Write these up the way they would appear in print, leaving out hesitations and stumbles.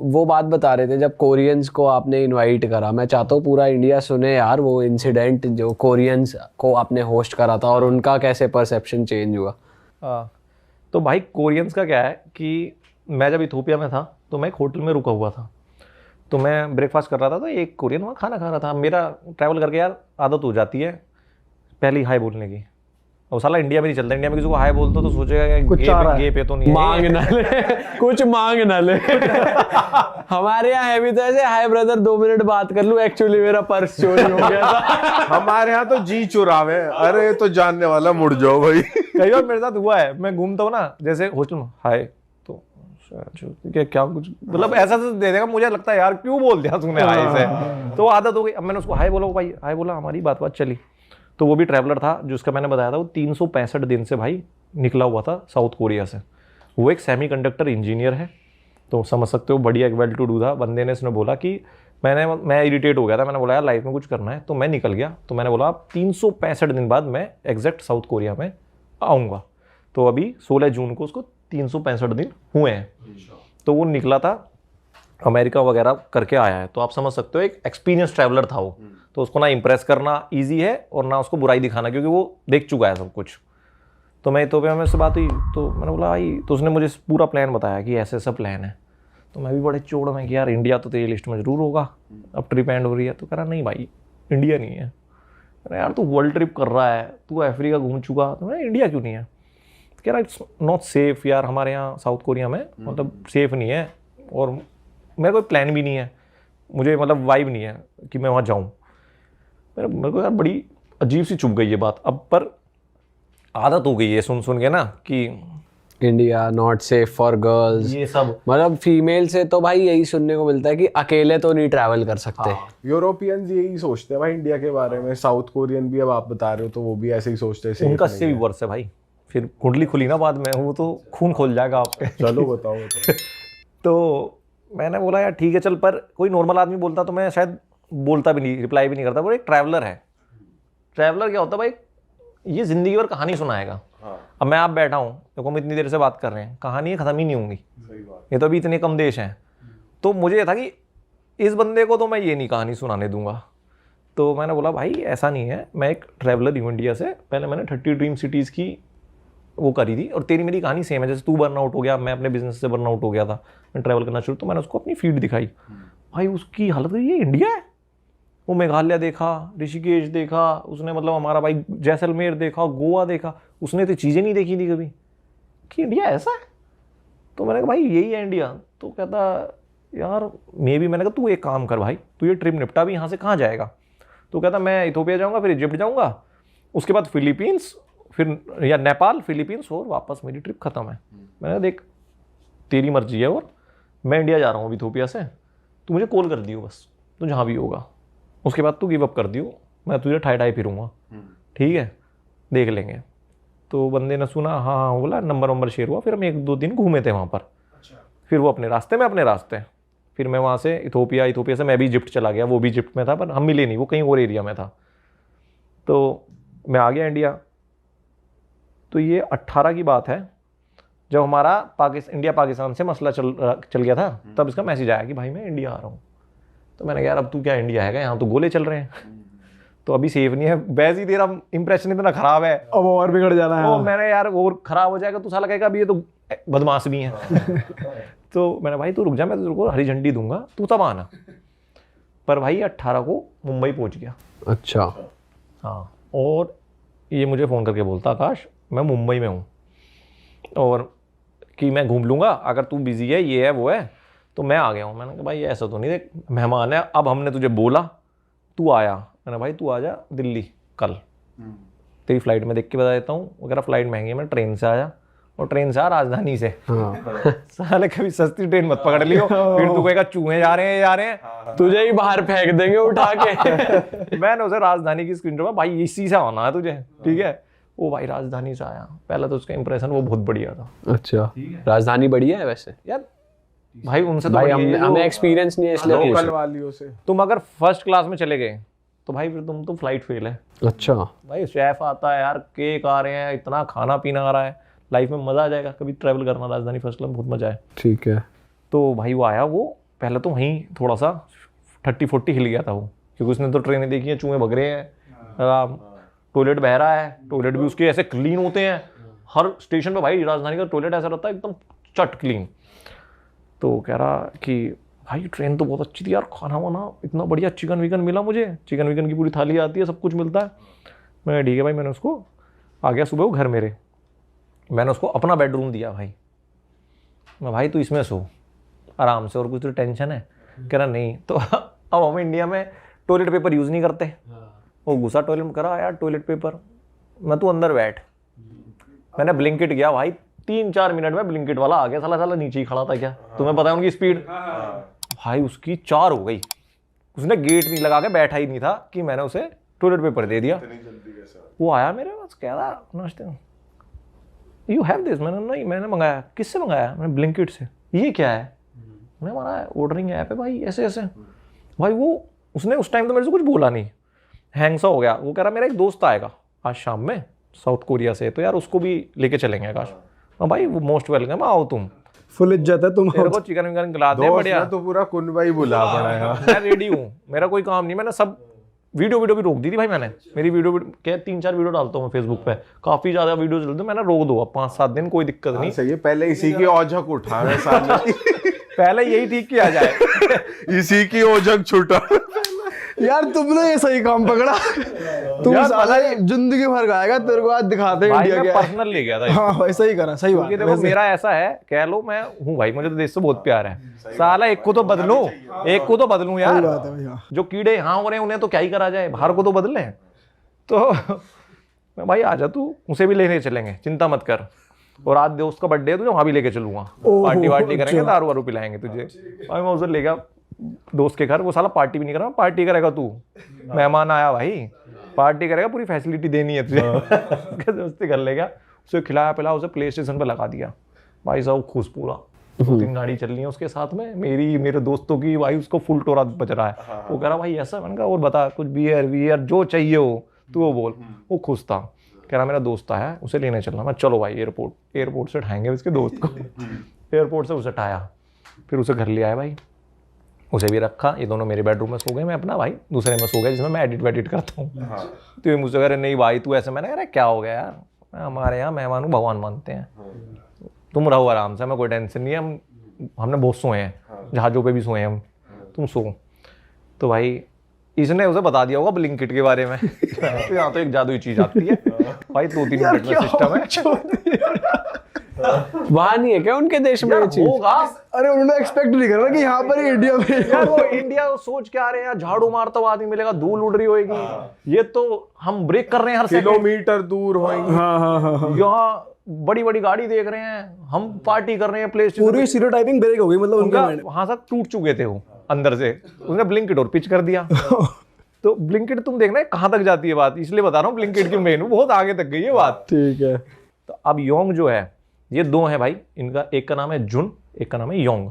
वो बात बता रहे थे जब कोरियंस को आपने इनवाइट करा, मैं चाहता हूँ पूरा इंडिया सुने यार वो इंसिडेंट जो कोरियंस को आपने होस्ट करा था और उनका कैसे परसेप्शन चेंज हुआ। तो भाई कोरियंस का क्या है कि मैं जब इथोपिया में था तो मैं एक होटल में रुका हुआ था, तो मैं ब्रेकफास्ट कर रहा था, तो एक कोरियन वहाँ खाना खा रहा था। मेरा ट्रैवल करके यार आदत हो जाती है पहले ही हाय बोलने की। और साला इंडिया में नहीं चलता, इंडिया में किसी को हाय बोलते तो सोचेगा कि गे पे तो नहीं है, मांग ना ले कुछ मांग ना ले हमारे यहाँ है भी तो ऐसे, हाय ब्रदर 2 मिनट बात कर लूं, एक्चुअली मेरा पर्स चोरी हो गया था हमारे यहाँ तो जी चुरावे, अरे तो जानने वाला मुड़ जाओ भाई। कई बार मेरे साथ हुआ है, मैं घूमता हूँ ना जैसे हॉस्टल में, हाय तो क्या कुछ मतलब ऐसा तो दे देगा, मुझे लगता है यार क्यों बोल दिया तूने हाय से, तो आदत हो गई। अब मैंने उसको हाय बोला, भाई हाय बोला, हमारी बात चली। तो वो भी ट्रैवलर था जिसका मैंने बताया था, वो 365 दिन से भाई निकला हुआ था साउथ कोरिया से। वो एक सेमीकंडक्टर इंजीनियर है, तो समझ सकते हो बढ़िया एक वेल टू डू था बंदे ने। इसने बोला कि मैं इरिटेट हो गया था, मैंने बोला यार लाइफ में कुछ करना है, तो मैं निकल गया। तो मैंने बोला 365 दिन बाद मैं एग्जैक्ट साउथ कोरिया में आऊँगा। तो अभी 16 जून को उसको 365 दिन हुए हैं, तो वो निकला था अमेरिका वगैरह करके आया है। तो आप समझ सकते हो एक एक्सपीरियंस ट्रैवलर था वो, तो उसको ना इम्प्रेस करना ईजी है और ना उसको बुराई दिखाना, क्योंकि वो देख चुका है सब कुछ। तो मैं इथोपिया में उससे बात हुई, तो मैंने बोला भाई, तो उसने मुझे पूरा प्लान बताया कि ऐसे ऐसा प्लान है। तो मैं भी बड़े चोड़ में कि यार इंडिया तो तेरी लिस्ट में जरूर होगा, अब ट्रिप एंड हो रही है। तो कह रहा नहीं भाई इंडिया नहीं है। अरे यार तू वर्ल्ड ट्रिप कर रहा है, तू अफ्रीका घूम चुका, तो मैं इंडिया क्यों नहीं है। कह रहा इट्स नॉट सेफ यार, हमारे यहाँ साउथ कोरिया में मतलब सेफ नहीं है, और मेरा कोई प्लान भी नहीं है, मुझे मतलब वाइब नहीं है कि मैं वहाँ जाऊँ। मेरे को यार बड़ी अजीब सी चुभ गई ये बात अब, पर आदत हो गई है सुन के ना कि India not safe for girls, ये सब मतलब फीमेल से तो भाई यही सुनने को मिलता है कि अकेले तो नहीं ट्रैवल कर सकते। यूरोपियंस यही सोचते हैं भाई इंडिया के बारे में, साउथ कोरियन भी अब आप बता रहे हो तो वो भी ऐसे ही सोचते हैं। उनका से भी वर्ष है भाई, फिर कुंडली खुली ना बाद में, वो तो खून खोल जाएगा आपके। चलो बताओ तो मैंने बोला यार ठीक है चल, पर कोई नॉर्मल आदमी बोलता तो मैं शायद बोलता भी नहीं, रिप्लाई भी नहीं करता। वो एक ट्रैवलर है, ट्रैवलर क्या होता है भाई, ये जिंदगी भर कहानी सुनाएगा। अब मैं आप बैठा हूँ, देखो हम इतनी देर से बात कर रहे हैं, कहानी खत्म ही नहीं होंगी, ये तो अभी इतने कम देश हैं। तो मुझे ये था कि इस बंदे को तो मैं ये नहीं कहानी सुनाने दूंगा। तो मैंने बोला भाई ऐसा नहीं है, मैं एक ट्रैवलर हूँ इंडिया से, पहले मैंने 30 ड्रीम सिटीज़ की वो करी थी, और तेरी मेरी कहानी सेम है। जैसे तू बर्नआउट हो गया, मैं अपने बिजनेस से बर्नआउट हो गया था, मैं ट्रैवल करना शुरू, तो मैंने उसको अपनी फीड दिखाई। भाई उसकी हालत ये इंडिया है, वो मेघालय देखा, ऋषिकेश देखा उसने, मतलब हमारा भाई जैसलमेर देखा, गोवा देखा, उसने तो चीज़ें नहीं देखी थी कभी कि इंडिया ऐसा है। तो मैंने कहा भाई यही है इंडिया। तो कहता यार मैंने कहा तू एक काम कर भाई, तू ये ट्रिप निपटा भी, यहाँ से कहाँ जाएगा। तो कहता मैं इथोपिया जाऊँगा, फिर इजिप्ट जाऊँगा, उसके बाद फिलीपींस, फिर या नेपाल, फिलीपींस, और वापस मेरी ट्रिप खत्म है। मैंने देख तेरी मर्जी है, और मैं इंडिया जा रहा हूँ अभी इथोपिया से, तू मुझे कॉल कर दियो बस, तो जहाँ भी होगा, उसके बाद तू गिव अप कर दियो, मैं तुझे ठाई फिरूँगा, ठीक है देख लेंगे। तो बंदे ने सुना, हाँ बोला, नंबर शेयर हुआ, फिर हम 1-2 दिन घूमे थे वहाँ पर। फिर वो अपने रास्ते, फिर मैं वहाँ से इथोपिया से मैं भी इजिप्ट चला गया, वो भी इजिप्ट में था पर हम मिले नहीं, वो कहीं और एरिया में था। तो मैं आ गया इंडिया। तो ये 18 की बात है, जब हमारा इंडिया पाकिस्तान से मसला चल गया था, तब इसका मैसेज आया कि भाई मैं इंडिया आ रहा हूँ। तो मैंने कहा यार अब तू क्या इंडिया है, यहाँ तो गोले चल रहे हैं, तो अभी सेफ नहीं है, वैसे ही तेरा इंप्रेशन इतना खराब है, अब और बिगड़ जाना है। तो मैंने यार और खराब हो जाएगा, तो साला कहेगा अभी ये तो बदमाश भी है तो मैंने भाई तू रुक जा, मैं तेरे को हरी झंडी दूंगा, तू तब आना। पर भाई 18 को मुंबई पहुंच गया। अच्छा हाँ, और ये मुझे फ़ोन करके बोलता आकाश मैं मुंबई में हूँ, और कि मैं घूम लूँगा, अगर तू बिज़ी है, ये है वो है, तो मैं आ गया हूँ। मैंने कहा भाई ऐसा तो नहीं, देख मेहमान है, अब हमने तुझे बोला तू आया। मैंने भाई तू आ जा दिल्ली कल, तेरी फ्लाइट में देख के बता देता हूँ, अगर फ्लाइट महंगी है मैं ट्रेन से आया, और ट्रेन से आ राजधानी से। साले कभी सस्ती ट्रेन मत पकड़ लियो, फिर तू कहेगा चूहे जा रहे हैं तुझे ही बाहर फेंक देंगे उठा के मैंने उसे राजधानी की स्क्रीन में, भाई इसी से आना है तुझे, ठीक है। वो भाई राजधानी से आया, पहला तो उसका इंप्रेशन वो बहुत बढ़िया था। अच्छा राजधानी बढ़िया है वैसे यार भाई, उनसे तो भाई हमें एक्सपीरियंस नहीं है इसलिए लोकल वालियों से। तुम अगर फर्स्ट क्लास में चले गए तो भाई फिर तुम तो फ्लाइट फेल है। अच्छा भाई शेफ आता है यार, केक आ रहे हैं, इतना खाना पीना आ रहा है, लाइफ में मजा आ जाएगा। कभी ट्रैवल करना राजधानी फर्स्ट क्लास में, बहुत मजा है। ठीक है। तो भाई वो आया, वो पहले तो वहीं थोड़ा सा 30-40 हिल गया था वो, क्योंकि उसने तो ट्रेनें देखी हैं, चूहे भग रहे हैं, टॉयलेट बह रहा है, टॉयलेट भी उसके ऐसे क्लीन होते हैं हर स्टेशन पे भाई, राजधानी का टॉयलेट ऐसा रहता है एकदम चट क्लीन। तो कह रहा कि भाई ट्रेन तो बहुत अच्छी थी यार, खाना वाना इतना बढ़िया, चिकन विकन मिला मुझे, चिकन विकन की पूरी थाली आती है, सब कुछ मिलता है। मैं ठीक है भाई, मैंने उसको आ गया सुबह वो घर मेरे, मैंने उसको अपना बेडरूम दिया भाई, मैं भाई तू इसमें सो आराम से, और कुछ तो टेंशन है? कह रहा नहीं। तो अब हम इंडिया में टॉयलेट पेपर यूज़ नहीं करते, वो घुसा टॉयलेट में, करा यार टॉयलेट पेपर, मैं तू अंदर बैठ। मैंने ब्लिंकिट किया भाई, 3-4 मिनट में ब्लिंकिट वाला आ गया, साला नीचे ही खड़ा था क्या, तुम्हें पता है उनकी स्पीड, भाई उसकी 4 हो गई, उसने गेट नहीं लगा के बैठा ही नहीं था कि मैंने उसे टॉयलेट पेपर दे दिया। वो आया मेरे पास, कह रहा नाश्ते में यू हैव दिस, मैंने नहीं, मैंने मंगाया। किससे मंगाया? मैंने ब्लिंकिट से। ये क्या है? मैंने मारा ऑर्डरिंग ऐप है भाई, ऐसे ऐसे। भाई वो उसने उस टाइम तो मेरे से कुछ बोला नहीं, हैंग सा हो गया। वो कह रहा मेरा एक दोस्त आएगा आज शाम में साउथ कोरिया से, तो यार उसको भी लेके चलेंगे आकाश। हाँ भाई वो मोस्ट वेलकम, आओ तुम, फुल इज्जत है तुम, तेरे को चिकन विकन खिला दे बढ़िया। तो पूरा कुनबा ही बुला पड़ा है। मैं रेडी हूँ, मेरा कोई काम नहीं, मैंने सब वीडियो भी रोक दी थी भाई, मैंने मेरी वीडियो क्या 3-4 वीडियो डालता हूँ मैं फेसबुक पे, काफी ज्यादा वीडियो चलते, मैंने रोक दो अब 5-7 दिन, कोई दिक्कत नहीं। सही है, पहले इसी की औजक उठा रहे सामने। पहले यही ठीक किया जाए। इसी की ओझक छूटा। यार तुमने ये सही काम पकड़ा, तुम यार, साला जिंदगी भर गाएगा, तेरे को आज दिखाते हैं भाई इंडिया मैं क्या है। पर्सनल ले गया था। हाँ भाई सही करा, सही बात क्योंकि है। देखो मेरा ऐसा है, कह लो मैं हूँ भाई, मुझे तो देश से बहुत प्यार है, साला एक को तो बदलूं, एक को तो बदलूं सही यार। बात है भाई, हाँ। जो कीड़े यहाँ हो रहे हैं उन्हें तो क्या ही करा जाए, बाहर को तो बदले। तो मैं भाई आजा तू, उसे भी लेने चलेंगे, चिंता मत कर। और आज दोस्त का बर्थडे है, तुझे वहां भी लेके चलूंगा, पार्टी वार्टी करेंगे, दारू वारू पिलाएंगे तुझे। भाई मैं उसे ले गया दोस्त के घर, वो साला पार्टी भी नहीं कर रहा, पार्टी करेगा तू, मेहमान आया भाई, पार्टी करेगा, पूरी फैसिलिटी देनी है तुझे। दोस्ती कर लेगा, उसे खिलाया पिलाया, उसे प्ले स्टेशन पे लगा दिया। भाई साहब खुश पूरा, 2-3 गाड़ी चल रही है उसके साथ में, मेरी मेरे दोस्तों की, भाई उसको फुल टोरा बज रहा है। वो कह रहा भाई ऐसा, मैंने कहा और बता कुछ बियर जो चाहिए हो तू वो बोल। वो खुश था, कह रहा मेरा दोस्त आया उसे लेने चलना। मैं चलो भाई एयरपोर्ट से उठाएंगे उसके दोस्त को। एयरपोर्ट से उसे उठाया, फिर उसे घर ले आया भाई, उसे भी रखा, ये दोनों मेरे बेडरूम में सो गए, मैं अपना भाई दूसरे में सो गया जिसमें मैं एडिट वेडिट करता हूँ। तो ये मुझसे कह रहे नहीं भाई तू ऐसे, मैंने कह रहा क्या हो गया यार, मैं हमारे यहाँ मेहमान को भगवान मानते हैं, तुम रहो आराम से, हमें कोई टेंशन नहीं है, हमने बहुत सोए हैं, जहाज़ों पे भी सोए हैं हम, तुम सो। तो भाई इसने उसे बता दिया होगा ब्लिंकिट के बारे में। तो यहाँ तो एक जादुई चीज आती है भाई, 2-3 मिनट में सिस्टम है। वहां नहीं है क्या उनके देश में ये चीज? होगा। अरे उन्होंने एक्सपेक्ट नहीं करा कि यहाँ पर ही इंडिया में यार वो इंडिया सोच के आ रहे हैं यार, झाड़ू मारता हुआ आदमी मिलेगा, धूल उड़ रही होगी, ये तो हम ब्रेक कर रहे हैं हर सेकंड। किलोमीटर दूर होंगे। हाँ हाँ हाँ हाँ। यहाँ बड़ी बड़ी गाड़ी देख रहे हैं, हम पार्टी कर रहे हैं, प्ले पूरी स्टीरियोटाइपिंग ब्रेक हो गई, मतलब उनका वहां से टूट चुके थे वो अंदर से, उसने ब्लिंकिट और पिच कर दिया। तो ब्लिंकिट तुम देखना कहां तक जाती है बात, इसलिए बता रहा हूँ ब्लिंकिट की मेनू बहुत आगे तक गई है बात। ठीक है। तो अब योंग जो है, ये 2 हैं भाई, इनका एक का नाम है जुन, एक का नाम है योंग।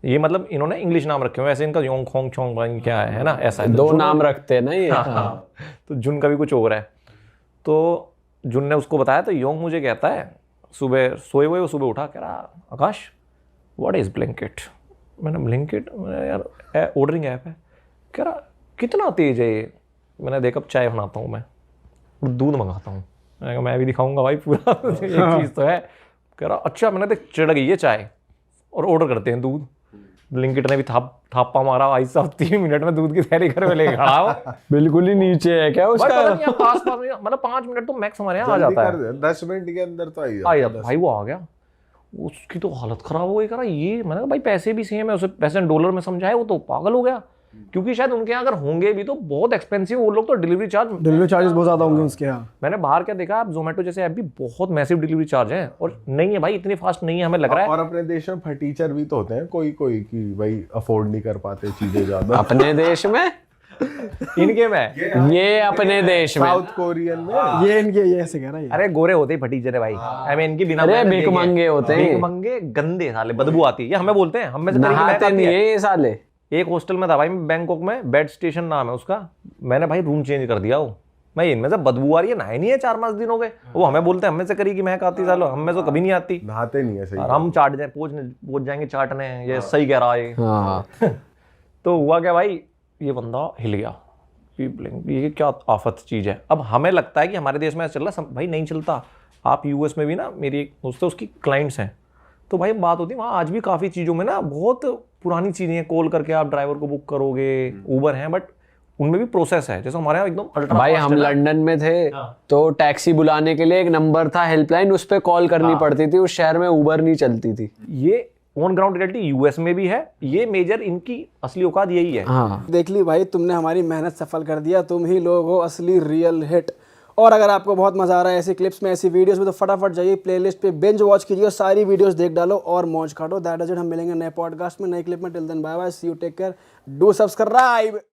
ये मतलब इन्होंने इंग्लिश नाम रखे हुए, वैसे इनका योंग खोंग छोंग क्या है ना, ऐसा है। 2 नाम रखते हैं ना ये। हाँ। तो जुन का भी कुछ और है। तो जुन ने उसको बताया, तो योंग मुझे कहता है, सुबह सोए हुए वो सुबह उठा, कह रहा आकाश व्हाट इज ब्लिंकिट। मैंने ब्लिंकिट यार ऑर्डरिंग ऐप है। कह रहा कितना तेज है ये। मैंने देखा चाय बनाता हूँ मैं और दूध मंगाता हूँ, मैंने कहा मैं भी दिखाऊंगा भाई पूरा। एक चीज़ तो है। कह रहा अच्छा, मैंने देख चढ़ गई है चाय और ऑर्डर करते हैं दूध। ब्लिंकिट ने भी थापा मारा भाई साहब, 3 मिनट में दूध की थैली घर में लेके खड़ा हो। बिल्कुल ही नीचे है क्या उसका? पास मतलब 5 मिनट तो मैक्स हमारे यहाँ आ जाता है, 10 मिनट के अंदर तो आ जाता भाई। वो आ गया, उसकी तो हालत खराब हो गई। कह रहा ये, मैंने कहा भाई पैसे भी सेम है, उसे पैसे डॉलर में समझाए, वो तो पागल हो गया, क्योंकि शायद उनके यहाँ अगर होंगे भी तो बहुत एक्सपेंसिव, वो लोग तो डिलीवरी चार्जेस बहुत ज्यादा होंगे उसके यहाँ। मैंने बाहर क्या देखा, आप जोमेटो जैसे ऐप भी बहुत मैसिव डिलीवरी चार्ज है, और नहीं है भाई इतनी फास्ट नहीं है हमें लग रहा है। और अपने देश में फटीचर भी तो होते हैं कोई कि भाई अफोर्ड नहीं कर पाते चीजें ज्यादा। अपने देश में, इनके में, ये अपने देश में, साउथ कोरियन में ये इनके ये ऐसे कह रहा है। अरे गोरे होते ही फटीचर है भाई, आई मीन इनकी बिना अरे भिखमंगे होते हैं, भिखमंगे गंदे साले, बदबू आती है, ये हमें बोलते हैं, हम में से नहाते नहीं है ये साले। एक हॉस्टल में था भाई, बैंकॉक में, बेड स्टेशन नाम है उसका, मैंने भाई रूम चेंज कर दिया, वो मैं इनमें से बदबू आ रही है, नहाए नहीं है 4-5 दिन हो गए, वो हमें बोलते हैं हमें से करी कि महक आती सालो, हमें तो कभी नहीं आती। नहाते नहीं है सही। और हम चाट जाए पहुंच जाएंगे चाटने, ये सही कह रहा है। हाँ तो हुआ क्या भाई, ये बंदा हिल गया, ये क्या आफत चीज़ है। अब हमें लगता है कि हमारे देश में ऐसा चल रहा है, भाई नहीं चलता। आप यूएस में भी ना, मेरी एक दोस्त है, उसकी क्लाइंट्स हैं, तो भाई बात होती है वहाँ आज भी काफ़ी चीज़ों में ना बहुत पुरानी चीज़ें हैं, कॉल करके आप ड्राइवर को बुक करोगे, ऊबर हैं, बट उनमें भी प्रोसेस है। जैसे हमारे यहाँ एकदम अल्ट्रा भाई फास्ट हम है ना। लंदन में थे तो टैक्सी बुलाने के लिए एक नंबर था हेल्पलाइन, उस पे कॉल करनी पड़ती थी, उस शहर में उबर नहीं चलती थी। ये ऑन ग्राउंड रियलिटी यूएस में भी है, ये मेजर इनकी असली औकात यही है। हाँ देख ली भाई, तुमने हमारी मेहनत सफल कर दिया, तुम ही लोग हो असली रियल हिट। और अगर आपको बहुत मजा आ रहा है ऐसी क्लिप्स में, ऐसी वीडियोस में, तो फटाफट जाइए प्लेलिस्ट पे बिंज वॉच कीजिए और सारी वीडियोस देख डालो और मौज काटो। That is it. हम मिलेंगे नए पॉडकास्ट में, नए क्लिप में। Till then bye bye, see you, take care, do subscribe.